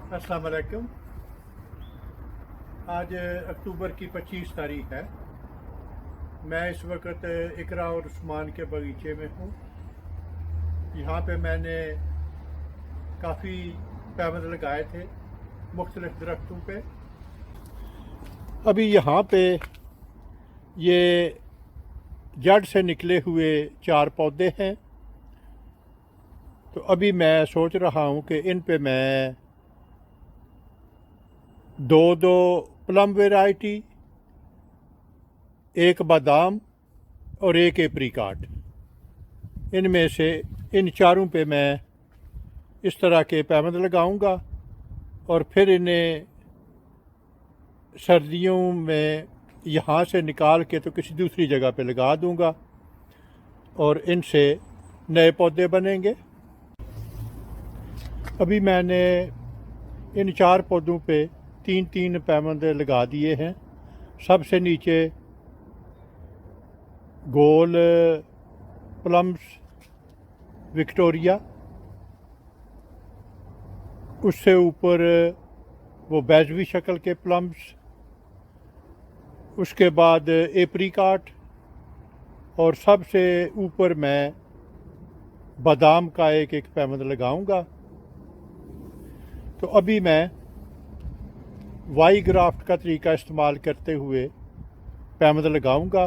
अस्सलाम वालेकुम। आज अक्टूबर की 25 तारीख है। मैं इस वक्त इकरा और उस्मान के बगीचे में हूँ। यहाँ पे मैंने काफ़ी पैबंद लगाए थे मुख्तलिफ दरख्तों पे। अभी यहाँ पे ये जड़ से निकले हुए 4 पौधे हैं, तो अभी मैं सोच रहा हूँ कि इन पे मैं दो प्लम वेराइटी, एक बादाम और एक एप्रिकॉट, इनमें से इन चारों पे मैं इस तरह के पैबंद लगाऊंगा और फिर इन्हें सर्दियों में यहाँ से निकाल के तो किसी दूसरी जगह पे लगा दूंगा और इनसे नए पौधे बनेंगे। अभी मैंने इन 4 पौधों पे 3 पैबंद लगा दिए हैं। सबसे नीचे गोल प्लम्स विक्टोरिया, उससे ऊपर वो बैजवी शक्ल के प्लम्स, उसके बाद एप्रिकॉट और सबसे ऊपर मैं बादाम का एक पैबंद लगाऊंगा। तो अभी मैं वाई ग्राफ्ट का तरीका इस्तेमाल करते हुए पैबंद लगाऊंगा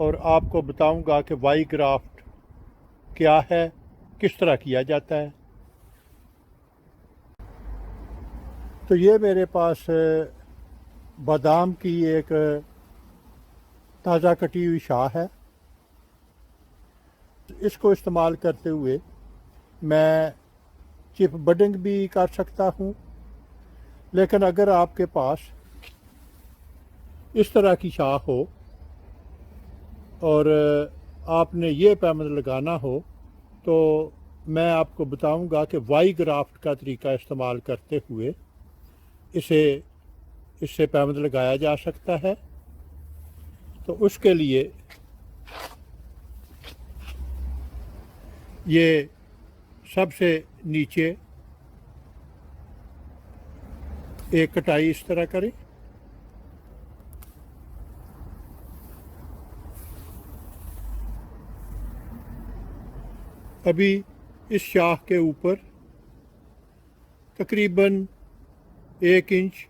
और आपको बताऊंगा कि वाई ग्राफ्ट क्या है, किस तरह किया जाता है। तो ये मेरे पास बादाम की एक ताज़ा कटी हुई शाह है। इसको इस्तेमाल करते हुए मैं चिप बडिंग भी कर सकता हूँ, लेकिन अगर आपके पास इस तरह की शाह हो और आपने ये पैबंद लगाना हो तो मैं आपको बताऊंगा कि वाई ग्राफ्ट का तरीका इस्तेमाल करते हुए इससे पैबंद लगाया जा सकता है। तो उसके लिए ये सबसे नीचे एक कटाई इस तरह करें, अभी इस शाख के ऊपर तकरीबन 1 इंच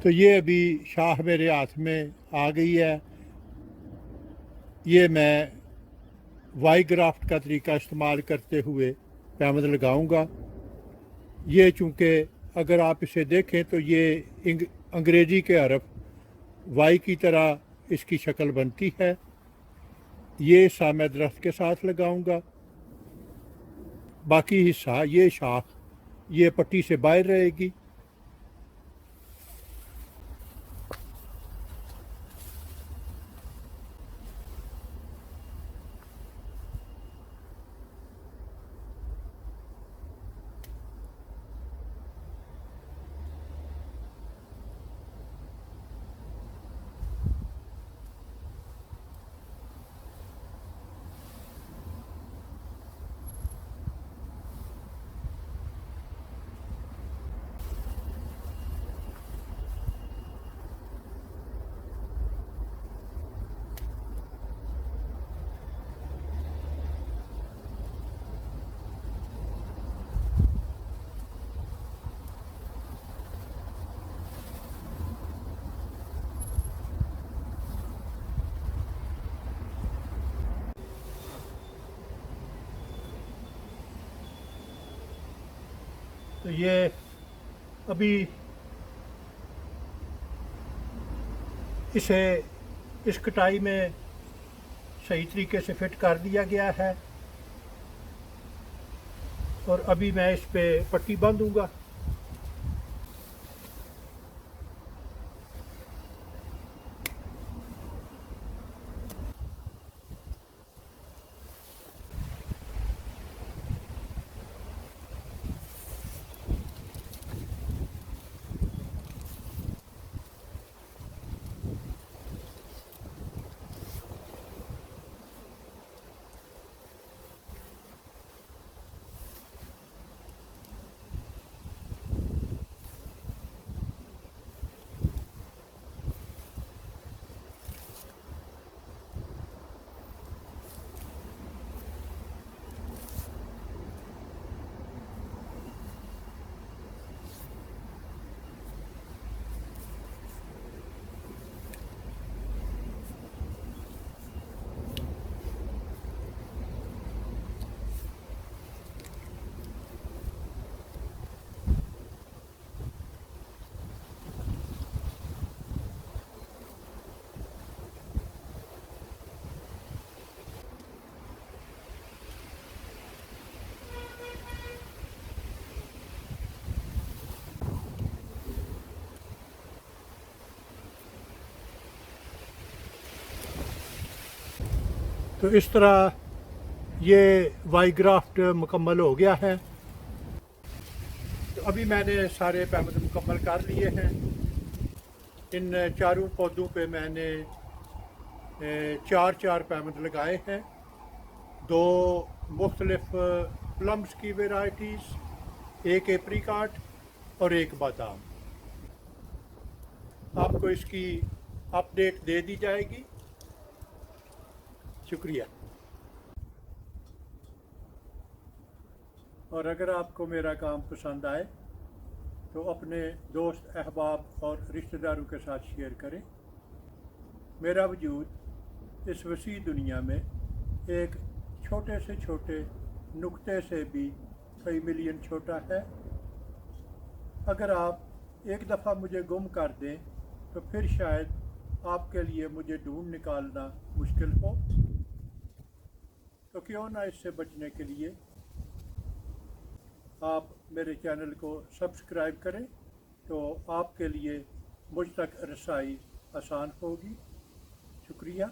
तो ये अभी शाह मेरे हाथ में आ गई है। ये मैं वाई ग्राफ्ट का तरीका इस्तेमाल करते हुए पैबंद लगाऊंगा। ये चूँकि अगर आप इसे देखें तो ये अंग्रेज़ी के हरफ वाई की तरह इसकी शक्ल बनती है। ये हिस्सा मैं दरख्त के साथ लगाऊंगा, बाकी हिस्सा ये शाख ये पट्टी से बाहर रहेगी। तो ये अभी इसे इस कटाई में सही तरीके से फिट कर दिया गया है और अभी मैं इस पे पट्टी बांधूंगा। تو اس طرح یہ وائی گرافٹ مکمل ہو گیا ہے. تو ابھی میں نے سارے پیمند مکمل کر لیے ہیں. ان چاروں پودوں پہ میں نے چار پیمند لگائے ہیں. 2 مختلف پلمز کی ویرائٹیز، ایک ایپریکاٹ اور ایک بادام. آپ کو اس کی اپڈیٹ دے دی جائے گی. شکریہ. اور اگر آپ کو میرا کام پسند آئے تو اپنے دوست احباب اور رشتہ داروں کے ساتھ شیئر کریں. میرا وجود اس وسیع دنیا میں ایک چھوٹے سے چھوٹے نقطے سے بھی کئی ملین چھوٹا ہے. اگر آپ ایک دفعہ مجھے گم کر دیں تو پھر شاید آپ کے لیے مجھے ڈھونڈ نکالنا مشکل ہو. تو کیوں نہ اس سے بچنے کے لیے آپ میرے چینل کو سبسکرائب کریں تو آپ کے لیے مجھ تک رسائی آسان ہوگی. شکریہ.